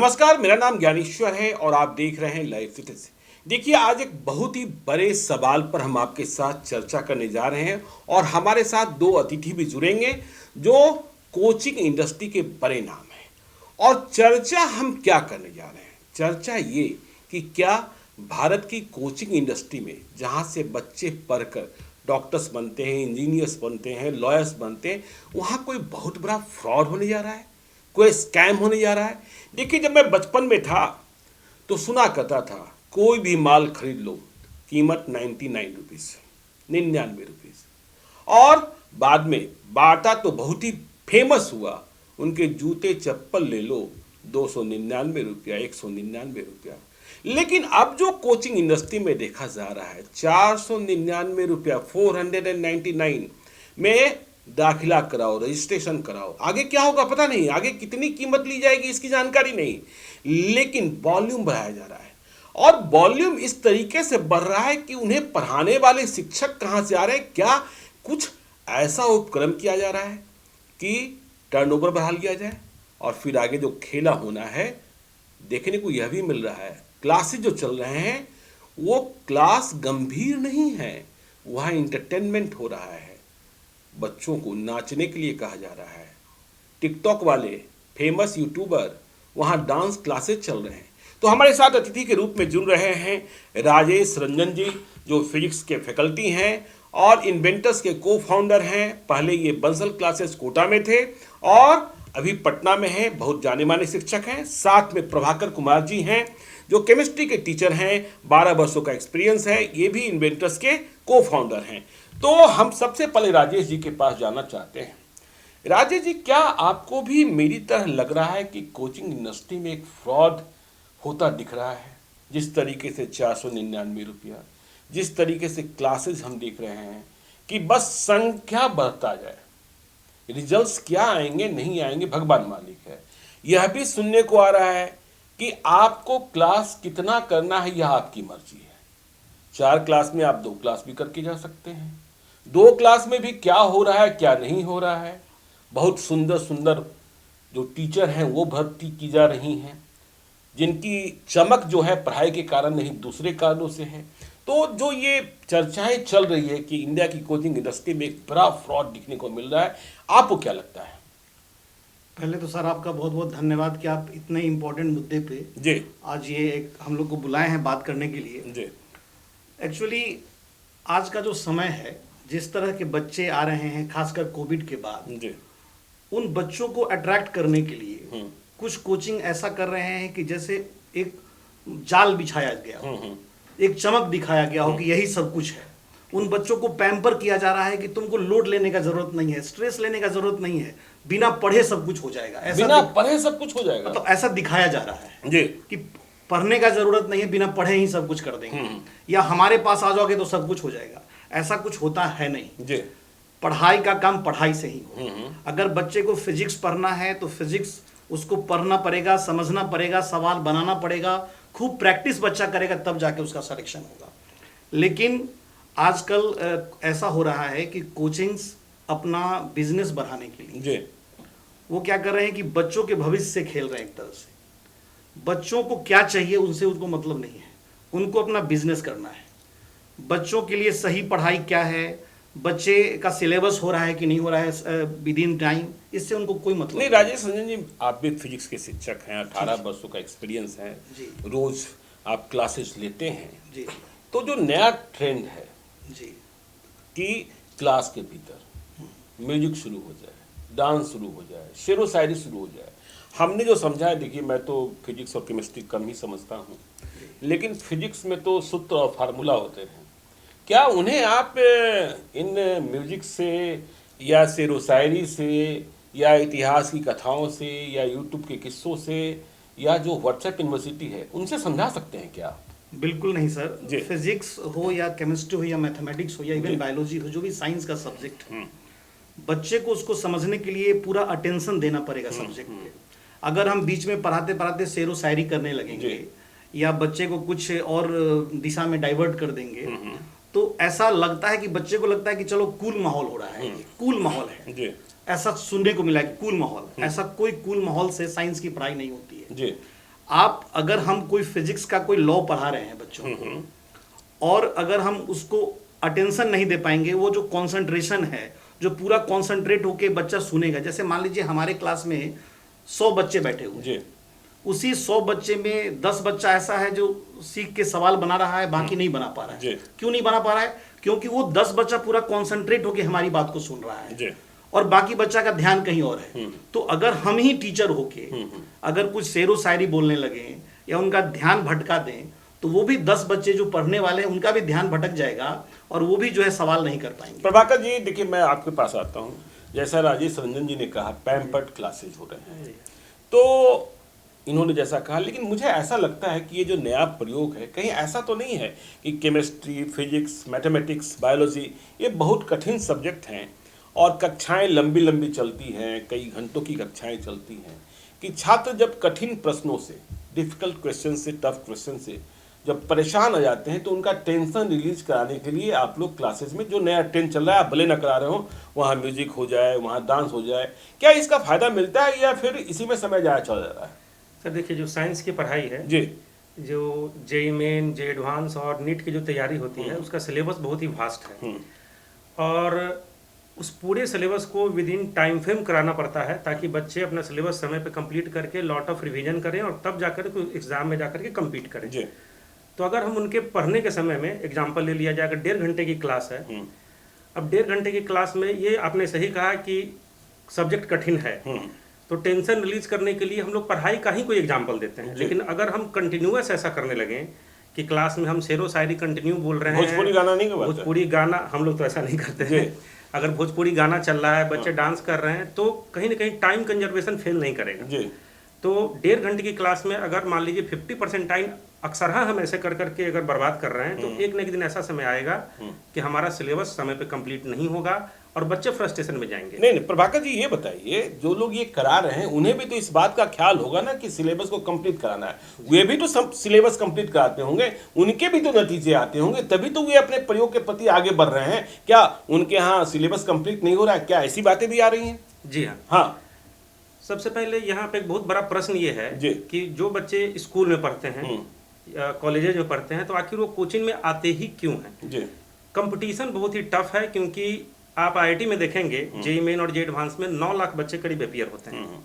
नमस्कार, मेरा नाम ज्ञानेश्वर है और आप देख रहे हैं लाइव फिटनेस। देखिए, आज एक बहुत ही बड़े सवाल पर हम आपके साथ चर्चा करने जा रहे हैं और हमारे साथ दो अतिथि भी जुड़ेंगे जो कोचिंग इंडस्ट्री के बड़े नाम हैं। और चर्चा हम क्या करने जा रहे हैं? चर्चा ये कि क्या भारत की कोचिंग इंडस्ट्री में जहाँ से बच्चे पढ़कर डॉक्टर्स बनते हैं, इंजीनियर्स बनते हैं, लॉयर्स बनते हैं, वहाँ कोई बहुत बड़ा फ्रॉड होने जा रहा है, कोई स्कैम होने जा रहा है। देखिए, जब मैं बचपन में था तो सुना करता था कोई भी माल खरीद लो, कीमत 99 रुपीज़, 99 रुपीज़। और बाद में बाटा तो बहुत ही फेमस हुआ, उनके जूते चप्पल ले लो 299 रुपया, 199 रुपया। लेकिन अब जो कोचिंग इंडस्ट्री में देखा जा रहा है 499 रुपया, 499 में दाखिला कराओ, रजिस्ट्रेशन कराओ। आगे क्या होगा पता नहीं, आगे कितनी कीमत ली जाएगी इसकी जानकारी नहीं, लेकिन वॉल्यूम बढ़ाया जा रहा है। और वॉल्यूम इस तरीके से बढ़ रहा है कि उन्हें पढ़ाने वाले शिक्षक कहाँ से आ रहे हैं? क्या कुछ ऐसा उपक्रम किया जा रहा है कि टर्नओवर बढ़ा लिया जाए और फिर आगे जो खेला होना है? देखने को यह भी मिल रहा है, क्लासेस जो चल रहे हैं वो क्लास गंभीर नहीं है, वहाँ इंटरटेनमेंट हो रहा है, बच्चों को नाचने के लिए कहा जा रहा है। टिकटॉक वाले फेमस यूट्यूबर वहाँ डांस क्लासेस चल रहे हैं। तो हमारे साथ अतिथि के रूप में जुड़ रहे हैं राजेश रंजन जी, जो फिजिक्स के फैकल्टी हैं और इन्वेंटर्स के को फाउंडर हैं। पहले ये बंसल क्लासेस कोटा में थे और अभी पटना में हैं, बहुत जाने माने शिक्षक हैं। साथ में प्रभाकर कुमार जी हैं जो केमिस्ट्री के टीचर हैं, 12 वर्षों का एक्सपीरियंस है, ये भी इन्वेंटर्स के को फाउंडर हैं। तो हम सबसे पहले राजेश जी के पास जाना चाहते हैं। राजेश जी, क्या आपको भी मेरी तरह लग रहा है कि कोचिंग इंडस्ट्री में एक फ्रॉड होता दिख रहा है? जिस तरीके से 499 रुपया, जिस तरीके से क्लासेस हम देख रहे हैं कि बस संख्या बढ़ता जाए, रिजल्ट्स क्या आएंगे नहीं आएंगे भगवान मालिक है। यह भी सुनने को आ रहा है कि आपको क्लास कितना करना है यह आपकी मर्जी है। 4 क्लास में आप 2 क्लास भी करके जा सकते हैं। 2 क्लास में भी क्या हो रहा है क्या नहीं हो रहा है। बहुत सुंदर सुंदर जो टीचर हैं वो भर्ती की जा रही हैं, जिनकी चमक जो है पढ़ाई के कारण नहीं दूसरे कारणों से है। तो जो ये चर्चाएं चल रही है कि इंडिया की कोचिंग इंडस्ट्री में एक बड़ा फ्रॉड दिखने को मिल रहा है, आपको क्या लगता है? पहले तो सर आपका बहुत बहुत धन्यवाद कि आप इतने इम्पोर्टेंट मुद्दे पे जी आज ये एक हम लोग को बुलाए हैं बात करने के लिए। जी एक्चुअली आज का जो समय है, जिस तरह के बच्चे आ रहे हैं खासकर कोविड के बाद, जी उन बच्चों को अट्रैक्ट करने के लिए कुछ कोचिंग ऐसा कर रहे हैं कि जैसे एक जाल बिछाया गया हो, एक चमक दिखाया गया हो कि यही सब कुछ है। उन बच्चों को पैम्पर किया जा रहा है कि तुमको लोड लेने का जरूरत नहीं है, स्ट्रेस लेने का जरूरत नहीं है, बिना पढ़े सब कुछ हो जाएगा। ऐसा बिना पढ़े सब कुछ हो जाएगा, मतलब ऐसा दिखाया जा रहा है जी कि पढ़ने का जरूरत नहीं है, बिना पढ़े ही सब कुछ कर देंगे, या हमारे पास आ जाओगे तो सब कुछ हो जाएगा। ऐसा कुछ होता है नहीं जी। पढ़ाई का काम पढ़ाई से ही हो। अगर बच्चे को फिजिक्स पढ़ना है तो फिजिक्स उसको पढ़ना पड़ेगा, समझना पड़ेगा, सवाल बनाना पड़ेगा, खूब प्रैक्टिस बच्चा करेगा तब जाके उसका सिलेक्शन होगा। लेकिन आजकल ऐसा हो रहा है कि कोचिंग्स अपना बिजनेस बढ़ाने के लिए जी वो क्या कर रहे हैं कि बच्चों के भविष्य से खेल रहे हैं। एक तरह से बच्चों को क्या चाहिए उनसे उनको मतलब नहीं है, उनको अपना बिजनेस करना है। बच्चों के लिए सही पढ़ाई क्या है, बच्चे का सिलेबस हो रहा है कि नहीं हो रहा है विद इन टाइम, इससे उनको कोई मतलब नहीं। राजेश रंजन जी, आप भी फिजिक्स के शिक्षक हैं, 18 वर्षों का एक्सपीरियंस है, रोज आप क्लासेस लेते हैं जी। तो जो नया ट्रेंड है जी कि क्लास के भीतर म्यूजिक शुरू हो जाए, डांस शुरू हो जाए, शेर व शायरी शुरू हो जाए। हमने जो समझा है, देखिए मैं तो फिजिक्स और केमिस्ट्री कम ही समझता हूँ, लेकिन फिजिक्स में तो सूत्र और फार्मूला होते हैं। क्या उन्हें आप इन म्यूजिक से या शेर व शायरी से या इतिहास की कथाओं से या यूट्यूब के किस्सों से या जो व्हाट्सएप यूनिवर्सिटी है उनसे समझा सकते हैं क्या? बिल्कुल नहीं सर। फिजिक्स हो या केमिस्ट्री हो या मैथमेटिक्स हो या इवन बायोलॉजी हो, जो भी साइंस का सब्जेक्ट है, बच्चे को उसको समझने के लिए पूरा अटेंशन देना पड़ेगा सब्जेक्ट पे। अगर हम बीच में पढ़ाते पढ़ाते शेर व शायरी करने लगेंगे या बच्चे को कुछ और दिशा में डाइवर्ट कर देंगे तो ऐसा लगता है कि बच्चे को लगता है कि चलो कूल माहौल हो रहा है, कूल माहौल है। ऐसा सुनने को मिला कि कूल माहौल, ऐसा कोई कूल माहौल से साइंस की पढ़ाई नहीं होती है। आप अगर हम कोई फिजिक्स का कोई लॉ पढ़ा रहे हैं बच्चों को, और अगर हम उसको अटेंशन नहीं दे पाएंगे, वो जो कंसंट्रेशन है, जो पूरा कंसंट्रेट होके बच्चा सुनेगा, जैसे मान लीजिए हमारे क्लास में 100 बच्चे बैठे हुए हैं, उसी 100 बच्चे में 10 बच्चा ऐसा है जो सीख के सवाल बना रहा है, बाकी नहीं बना पा रहा है। क्यों नहीं बना पा रहा है? क्योंकि वो 10 बच्चा पूरा कंसंट्रेट होके हमारी बात को सुन रहा है और बाकी बच्चा का ध्यान कहीं और है। तो अगर हम ही टीचर होके अगर कुछ शेरो शायरी बोलने लगे या उनका ध्यान भटका दें, तो वो भी 10 बच्चे जो पढ़ने वाले हैं उनका भी ध्यान भटक जाएगा और वो भी जो है सवाल नहीं कर पाएंगे। प्रभाकर जी देखिए, मैं आपके पास आता हूँ। जैसा राजेश रंजन जी ने कहा, पैम्पर्ड क्लासेज हो रहे हैं, तो इन्होंने जैसा कहा, लेकिन मुझे ऐसा लगता है कि ये जो नया प्रयोग है, कहीं ऐसा तो नहीं है कि केमिस्ट्री, फिजिक्स, मैथमेटिक्स, बायोलॉजी ये बहुत कठिन सब्जेक्ट हैं और कक्षाएं लंबी लंबी चलती हैं, कई घंटों की कक्षाएं चलती हैं, कि छात्र जब कठिन प्रश्नों से, डिफ़िकल्ट क्वेश्चन से, टफ क्वेश्चन से जब परेशान हो जाते हैं, तो उनका टेंशन रिलीज कराने के लिए आप लोग क्लासेस में जो नया ट्रेंड चल रहा है, आप भले ना करा रहे हो, वहाँ म्यूजिक हो जाए, वहाँ डांस हो जाए, क्या इसका फ़ायदा मिलता है या फिर इसी में समय ज़्यादा चल रहा है? सर देखिए, जो साइंस की पढ़ाई है जी, जो जेईई मेन, जे एडवांस और नीट की जो तैयारी होती है, उसका सिलेबस बहुत ही वास्ट है और उस पूरे सिलेबस को विद इन टाइम फ्रेम कराना पड़ता है, ताकि बच्चे अपना सिलेबस समय पे कंप्लीट करके लॉट ऑफ रिवीजन करें और तब जाकर के एग्जाम में जाकर के कम्पीट करें। जी, तो अगर हम उनके पढ़ने के समय में एग्जाम्पल ले लिया जाए, अगर 1.5 घंटे की क्लास है, अब 1.5 घंटे की क्लास में ये आपने सही कहा कि सब्जेक्ट कठिन है, तो टेंशन रिलीज करने के लिए हम लोग पढ़ाई का ही कोई एग्जाम्पल देते हैं। लेकिन अगर हम कंटिन्यूअस ऐसा करने लगे कि क्लास में हम शेरो शायरी कंटिन्यू बोल रहे हैं, भोजपुरी गाना नहीं, भोजपुरी गाना हम लोग तो ऐसा नहीं करते हैं, अगर भोजपुरी गाना चल रहा है, बच्चे डांस कर रहे हैं, तो कहीं ना कहीं टाइम कंजर्वेशन फेल नहीं करेगा। तो 1.5 घंटे की क्लास में अगर मान लीजिए 50% टाइम अक्सर हम ऐसे कर करके अगर बर्बाद कर रहे हैं, तो एक न एक दिन ऐसा समय आएगा कि हमारा सिलेबस समय पे कंप्लीट नहीं होगा और बच्चे फ्रस्ट्रेशन में जाएंगे। नहीं, प्रभाकर जी ये बताइए, जो लोग ये करा रहे हैं उन्हें भी तो इस बात का ख्याल होगा ना कि सिलेबस को कंप्लीट कराना है, वे भी तो सब सिलेबस कंप्लीट कराते होंगे, उनके भी तो नतीजे आते होंगे, तभी तो वे अपने प्रयोग के प्रति आगे बढ़ रहे हैं। क्या उनके यहाँ सिलेबस कंप्लीट नहीं हो रहा है? क्या ऐसी बातें भी आ रही हैं? जी हाँ। हाँ, सबसे पहले यहाँ पे एक बहुत बड़ा प्रश्न ये है कि जो बच्चे स्कूल में पढ़ते हैं, कॉलेजेज में पढ़ते हैं, तो आखिर वो कोचिंग में आते ही क्यों हैं? कंपटीशन बहुत ही टफ है, क्योंकि आप आईआईटी में देखेंगे, जेईई मेन और जे एडवांस में 9 लाख बच्चे करीब अपियर होते हैं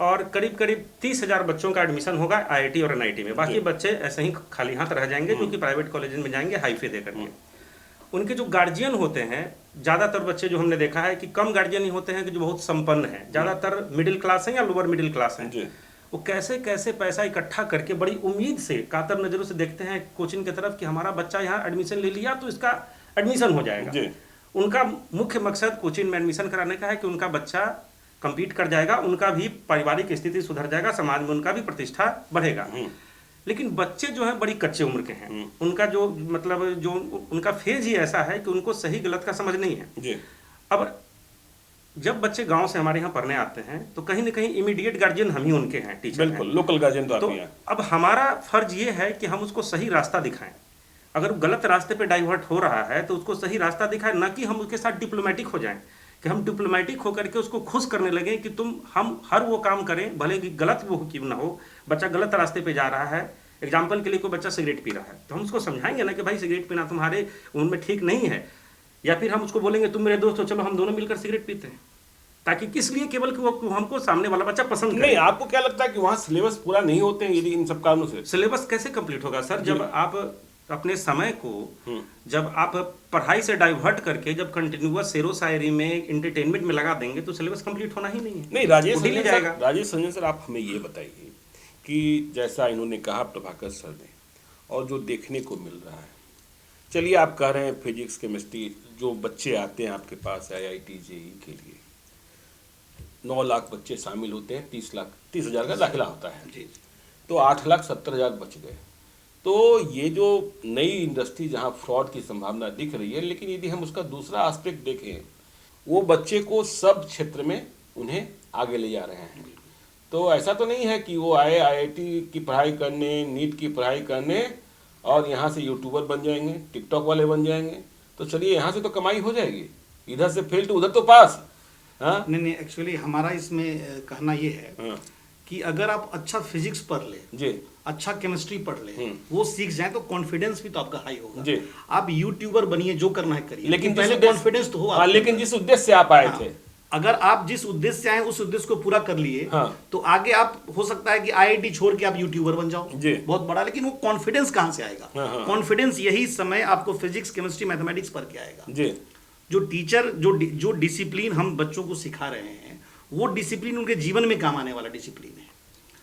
और करीब करीब 30,000 बच्चों का एडमिशन होगा आईआईटी और एनआईटी में। बाकी बच्चे ऐसे ही खाली हाथ रह जाएंगे, जो कि प्राइवेट कॉलेज में जाएंगे हाई फी दे करके। उनके जो गार्जियन होते हैं, ज़्यादातर बच्चे जो हमने देखा है कि कम गार्जियन ही होते हैं कि जो बहुत संपन्न हैं, ज़्यादातर मिडिल क्लास हैं या लोअर मिडिल क्लास हैं, वो कैसे कैसे पैसा इकट्ठा करके बड़ी उम्मीद से, कातर नज़रों से देखते हैं कोचिंग की तरफ कि हमारा बच्चा यहाँ एडमिशन ले लिया तो इसका एडमिशन हो जाएगा। उनका मुख्य मकसद कोचिंग में एडमिशन कराने का है कि उनका बच्चा कम्पीट कर जाएगा, उनका भी पारिवारिक स्थिति सुधर जाएगा, समाज में उनका भी प्रतिष्ठा बढ़ेगा। लेकिन बच्चे जो हैं बड़ी कच्चे उम्र के हैं, उनका जो मतलब जो उनका फेज ही ऐसा है कि उनको सही गलत का समझ नहीं है। अब जब बच्चे गांव से हमारे यहाँ पढ़ने आते हैं, तो कहीं ना कहीं इमीडिएट गार्जियन हम ही उनके हैं, टीचर बिल्कुल, लोकल गार्जियन तो हैं। अब हमारा फर्ज ये है कि हम उसको सही रास्ता दिखाएं। अगर गलत रास्ते पे डाइवर्ट हो रहा है तो उसको सही रास्ता दिखाएं, ना कि हम उसके साथ डिप्लोमेटिक हो जाएं, कि हम डिप्लोमेटिक होकर के उसको खुश करने लगे कि हम हर वो काम करें, भले कि गलत वो क्यों ना हो, बच्चा गलत रास्ते पे जा रहा है। एग्जाम्पल के लिए कोई बच्चा सिगरेट पी रहा है, तो हम उसको समझाएंगे ना कि भाई सिगरेट पीना तुम्हारे उम्र में ठीक नहीं है, या फिर हम उसको बोलेंगे तुम मेरे दोस्त हो, चलो हम दोनों मिलकर सिगरेट पीते हैं, ताकि किस लिए? केवल कि वो हमको सामने वाला बच्चा पसंद नहीं। आपको क्या लगता है कि वहाँ सिलेबस पूरा नहीं होते हैं यदि इन सब कारणों से? सिलेबस कैसे कंप्लीट होगा सर? जब आप अपने समय को जब आप पढ़ाई से डाइवर्ट करके जब कंटिन्यूअस शेरो शायरी में, एंटरटेनमेंट में लगा देंगे, तो सिलेबस कंप्लीट होना ही नहीं है। नहीं, राजेश रंजन सर, आप हमें ये बताइए कि जैसा इन्होंने कहा प्रभाकर सर ने, और जो देखने को मिल रहा है, चलिए आप कह रहे हैं फिजिक्स, केमिस्ट्री, जो बच्चे आते हैं आपके पास आईआईटी जेईई के लिए, 9 लाख बच्चे शामिल होते हैं, 30,000 का दाखिला होता है जी, तो 8,70,000 बच गए। तो ये जो नई इंडस्ट्री जहाँ फ्रॉड की संभावना दिख रही है, लेकिन यदि हम उसका दूसरा एस्पेक्ट देखें, वो बच्चे को सब क्षेत्र में उन्हें आगे ले जा रहे हैं। तो ऐसा तो नहीं है कि वो आए आईआईटी की पढ़ाई करने, नीट की पढ़ाई करने और यहाँ से यूट्यूबर बन जाएंगे, टिकटॉक वाले बन जाएंगे, तो चलिए यहाँ से तो कमाई हो जाएगी, इधर से फेल तो उधर तो पास। नहीं, एक्चुअली हमारा इसमें कहना ये है कि अगर आप अच्छा फिजिक्स पढ़ ले जी, अच्छा केमिस्ट्री पढ़ ले, वो सीख जाए तो कॉन्फिडेंस भी तो आपका हाई होगा जी। आप यूट्यूबर बनिए, जो करना है करिए, लेकिन पहले कॉन्फिडेंस तो हो हाँ, आपके लेकिन अंदर। जिस उद्देश्य से आप आए हाँ, थे, अगर आप जिस उद्देश्य से आए उस उद्देश्य को पूरा कर लिए, हाँ, तो आगे आप हो सकता है कि आईआईटी छोड़ के आप यूट्यूबर बन जाओ जी, बहुत बड़ा, लेकिन वो कॉन्फिडेंस कहां से आएगा? हाँ, हाँ, कॉन्फिडेंस यही समय आपको फिजिक्स केमिस्ट्री मैथमेटिक्स पढ़ के आएगा। जी, जो टीचर जो डिसिप्लिन हम बच्चों को सिखा रहे हैं, वो डिसिप्लिन उनके जीवन में काम आने वाला डिसिप्लिन है।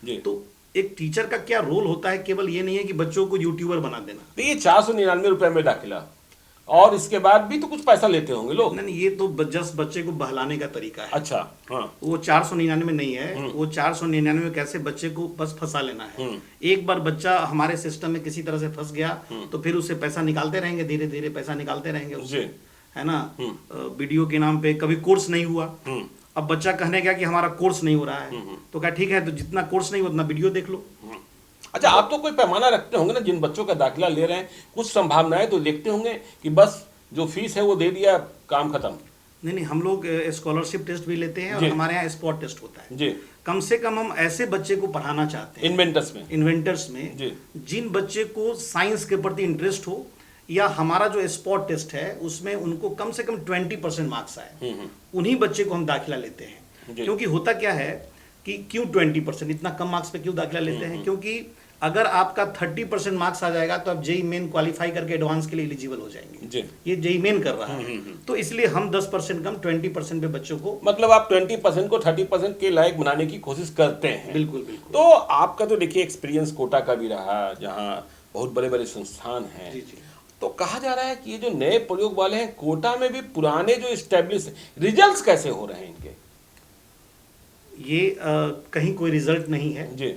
जी। तो एक टीचर का क्या रोल होता है? केवल ये नहीं है कि बच्चों को यूट्यूबर बना देना। तो ये 499 रुपए में दाखिला, और इसके बाद भी तो कुछ पैसा लेते होंगे लोग। नहीं, ये तो जस्ट बच्चे को बहलाने का तरीका है। अच्छा, हाँ, वो 499 नहीं है, वो 499 में कैसे बच्चे को बस फंसा लेना है। एक बार बच्चा हमारे सिस्टम में किसी तरह से फंस गया, तो फिर उससे पैसा निकालते रहेंगे, धीरे धीरे पैसा निकालते रहेंगे उससे, है ना। वीडियो के नाम पे कभी कोर्स नहीं हुआ, अब बच्चा कहने गया कि हमारा कोर्स नहीं हो रहा है, तो क्या ठीक है, तो जितना कोर्स नहीं उतना वीडियो देख लो। अच्छा, आप तो कोई पैमाना रखते होंगे ना, जिन बच्चों का दाखिला ले रहे हैं, कुछ संभावनाएं तो देखते होंगे कि बस जो फीस है वो दे दिया, काम खत्म। नहीं, हम लोग स्कॉलरशिप टेस्ट भी लेते हैं और हमारे यहाँ स्पॉट टेस्ट होता है। जी, कम से कम हम ऐसे बच्चे को पढ़ाना चाहते हैं इन्वेंटर्स में जी, जिन बच्चे को साइंस के प्रति इंटरेस्ट हो, या हमारा जो स्पॉट टेस्ट है उसमें उनको कम से कम 20% मार्क्स आए, उन्हीं बच्चे को हम दाखिला लेते हैं। क्योंकि होता क्या है कि क्यों 20%, इतना कम मार्क्स पे क्यों दाखिला लेते हैं? क्योंकि अगर आपका 30% मार्क्स आ जाएगा तो आप जेई मेन क्वालिफाई करके एडवांस के लिए एलिजिबल हो जाएंगे। ये जेई मेन कर रहा है, तो इसलिए हम 10% कम 20% पे बच्चों को, मतलब आप 20% को 30% के लायक बनाने की कोशिश करते हैं। बिल्कुल बिल्कुल। तो आपका तो देखिए एक्सपीरियंस कोटा का भी रहा, जहाँ बहुत बड़े बड़े संस्थान हैं। जी जी। तो कहा जा रहा है कि ये जो नए प्रयोग वाले हैं, कोटा में भी पुराने जो एस्टेब्लिश, रिजल्ट्स कैसे हो रहे हैं इनके? ये कहीं कोई रिजल्ट नहीं है जी।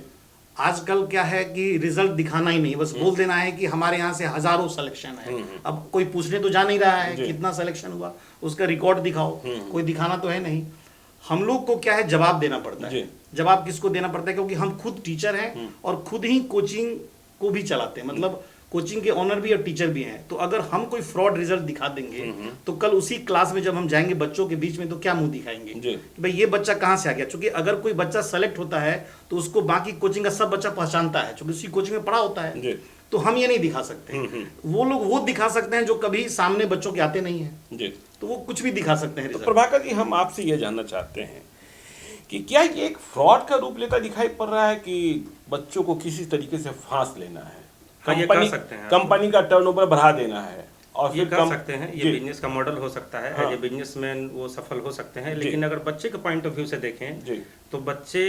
आजकल क्या है कि रिजल्ट दिखाना ही नहीं, बस बोल देना है कि हमारे यहाँ से हजारों सिलेक्शन है। अब कोई पूछने तो जा नहीं रहा है कितना सिलेक्शन हुआ, उसका रिकॉर्ड दिखाओ, कोई दिखाना तो है नहीं। हम लोग को क्या है, जवाब देना पड़ता है। जवाब किसको देना पड़ता है? क्योंकि हम खुद टीचर हैं और खुद ही कोचिंग को भी चलाते हैं, मतलब कोचिंग के ऑनर भी और टीचर भी हैं। तो अगर हम कोई फ्रॉड रिजल्ट दिखा देंगे तो कल उसी क्लास में जब हम जाएंगे बच्चों के बीच में, तो क्या मुंह दिखाएंगे कि भाई ये बच्चा कहाँ से आ गया? क्योंकि अगर कोई बच्चा सेलेक्ट होता है तो उसको बाकी कोचिंग का सब बच्चा पहचानता है, क्योंकि उसी कोचिंग में पढ़ा होता है। तो हम ये नहीं दिखा सकते। वो लोग वो दिखा सकते हैं जो कभी सामने बच्चों के आते नहीं है, तो वो कुछ भी दिखा सकते हैं। तो प्रभाकर जी, हम आपसे ये जानना चाहते हैं कि क्या ये एक फ्रॉड का रूप लेता दिखाई पड़ रहा है कि बच्चों को किसी तरीके से फांस लेना है, कंपनी का टर्नओवर बढ़ा देना है, और ये कर सकते हैं, ये बिजनेस का मॉडल हो सकता है। एज ए बिजनेसमैन वो सफल हो सकते हैं। लेकिन अगर बच्चे के पॉइंट ऑफ व्यू से देखें तो बच्चे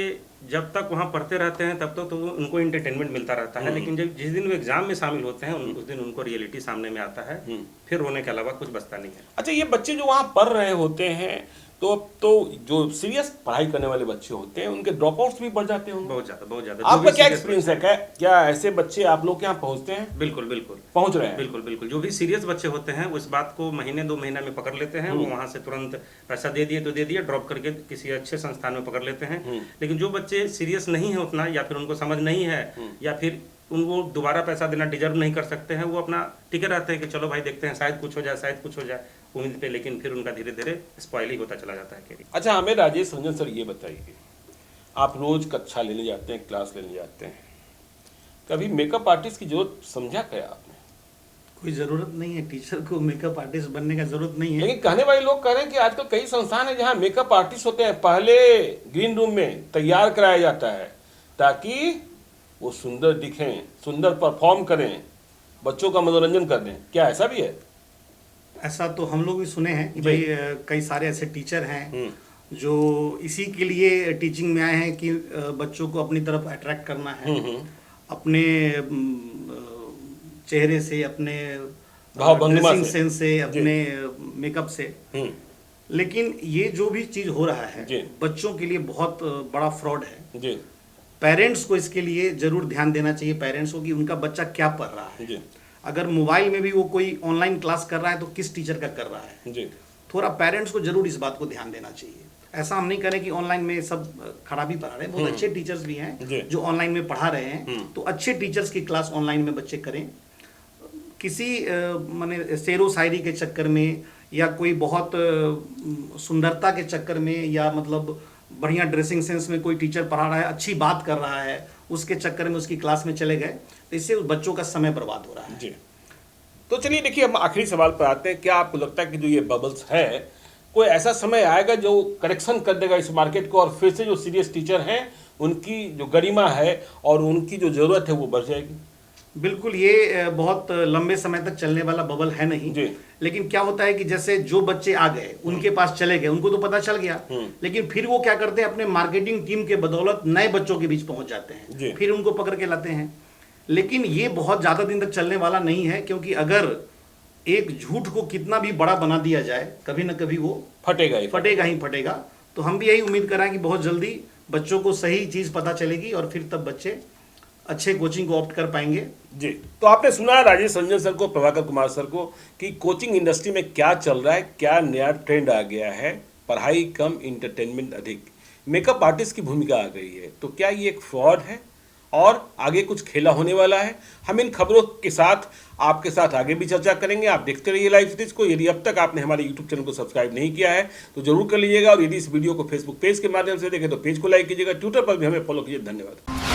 जब तक वहाँ पढ़ते रहते हैं तब तक तो उनको एंटरटेनमेंट मिलता रहता है, लेकिन जब जिस दिन वो एग्जाम में शामिल होते हैं उस दिन उनको रियलिटी सामने में आता है, फिर रोने के अलावा कुछ बचता नहीं है। अच्छा, ये बच्चे जो वहाँ पढ़ रहे होते हैं, तो जो सीरियस पढ़ाई करने वाले बच्चे होते हैं उनके ड्रॉप आउट्स भी बढ़ जाते होंगे। बहुत ज्यादा। आपका क्या एक्सपीरियंस है? क्या ऐसे बच्चे आप लोग के यहाँ पहुँचते हैं? बिल्कुल पहुँच रहे हैं। बिल्कुल। जो भी सीरियस बच्चे होते हैं उस बात को महीने 2 महीना में पकड़ लेते हैं, वो वहाँ से तुरंत पैसा दे दिए तो दे दिए, ड्रॉप करके किसी अच्छे संस्थान में पकड़ लेते हैं। लेकिन जो बच्चे सीरियस नहीं है उतना, या फिर उनको समझ नहीं है, या फिर उनको दोबारा पैसा देना डिजर्व नहीं कर सकते हैं, वो अपना टिके रहते हैं कि चलो भाई देखते हैं, शायद कुछ हो जाए उम्मीद पे, लेकिन फिर उनका धीरे धीरे स्पॉइल ही होता चला जाता है कैरियर। अच्छा, हमें राजेश रंजन सर ये बताइए, आप रोज कक्षा लेने जाते हैं, क्लास लेने जाते हैं, कभी मेकअप आर्टिस्ट की जरूरत समझा क्या आपने? कोई जरूरत नहीं है, टीचर को मेकअप आर्टिस्ट बनने का जरूरत नहीं है। लेकिन कहने वाले लोग कह रहे हैं कि आजकल कई संस्थान है जहाँ मेकअप आर्टिस्ट होते हैं, पहले ग्रीन रूम में तैयार कराया जाता है ताकि वो सुंदर दिखें, सुंदर परफॉर्म करें, बच्चों का मनोरंजन कर दें। क्या ऐसा भी है? ऐसा तो हम लोग भी सुने हैं कि भाई कई सारे ऐसे टीचर हैं जो इसी के लिए टीचिंग में आए हैं कि बच्चों को अपनी तरफ अट्रैक्ट करना है, अपने चेहरे से, अपने ड्रेसिंग सेंस से, अपने मेकअप से। लेकिन ये जो भी चीज हो रहा है बच्चों के लिए बहुत बड़ा फ्रॉड है। पेरेंट्स को इसके लिए जरूर ध्यान देना चाहिए, पेरेंट्स को, कि उनका बच्चा क्या पढ़ रहा है। अगर मोबाइल में भी वो कोई ऑनलाइन क्लास कर रहा है तो किस टीचर का कर रहा है। थोड़ा पेरेंट्स को जरूर इस बात को ध्यान देना चाहिए। ऐसा हम नहीं करें कि ऑनलाइन में सब खराबी पढ़ा रहे हैं, बहुत अच्छे टीचर्स भी हैं जो ऑनलाइन में पढ़ा रहे हैं, तो अच्छे टीचर्स की क्लास ऑनलाइन में बच्चे करें। किसी माने शेरो शायरी के चक्कर में, या कोई बहुत सुंदरता के चक्कर में, या मतलब बढ़िया ड्रेसिंग सेंस में कोई टीचर पढ़ा रहा है, अच्छी बात कर रहा है, उसके चक्कर में उसकी क्लास में चले गए, तो इससे उस बच्चों का समय बर्बाद हो रहा है। जी, तो चलिए देखिए, हम आखिरी सवाल पर आते हैं। क्या आपको लगता है कि जो ये बबल्स है, कोई ऐसा समय आएगा जो करेक्शन कर देगा इस मार्केट को, और फिर से जो सीरियस टीचर हैं उनकी जो गरिमा है और उनकी जो ज़रूरत है वो बढ़ जाएगी? बिल्कुल, ये बहुत लंबे समय तक चलने वाला बबल है नहीं जी। लेकिन क्या होता है कि जैसे जो बच्चे आ गए उनके पास चले गए, उनको तो पता चल गया, लेकिन फिर वो क्या करते हैं, अपने मार्केटिंग टीम के बदौलत नए बच्चों के बीच पहुंच जाते हैं, फिर उनको पकड़ के लाते हैं। लेकिन ये बहुत ज्यादा दिन तक चलने वाला नहीं है, क्योंकि अगर एक झूठ को कितना भी बड़ा बना दिया जाए, कभी ना कभी वो फटेगा ही फटेगा। तो हम भी यही उम्मीद कर रहे हैं कि बहुत जल्दी बच्चों को सही चीज पता चलेगी और फिर तब बच्चे अच्छे कोचिंग को ऑप्ट कर पाएंगे। जी, तो आपने सुना राजेश रंजन सर को, प्रभाकर कुमार सर को, कि कोचिंग इंडस्ट्री में क्या चल रहा है, क्या नया ट्रेंड आ गया है, पढ़ाई कम इंटरटेनमेंट अधिक, मेकअप आर्टिस्ट की भूमिका आ गई है। तो क्या ये एक फ्रॉड है और आगे कुछ खेला होने वाला है? हम इन खबरों के साथ आपके साथ आगे भी चर्चा करेंगे। आप देखते रहिए लाइव सिटीज को। यदि अब तक आपने हमारे यूट्यूब चैनल को सब्सक्राइब नहीं किया है तो जरूर कर लीजिएगा, और यदि इस वीडियो को फेसबुक पेज के माध्यम से देखें तो पेज को लाइक कीजिएगा, ट्विटर पर भी हमें फॉलो कीजिए। धन्यवाद।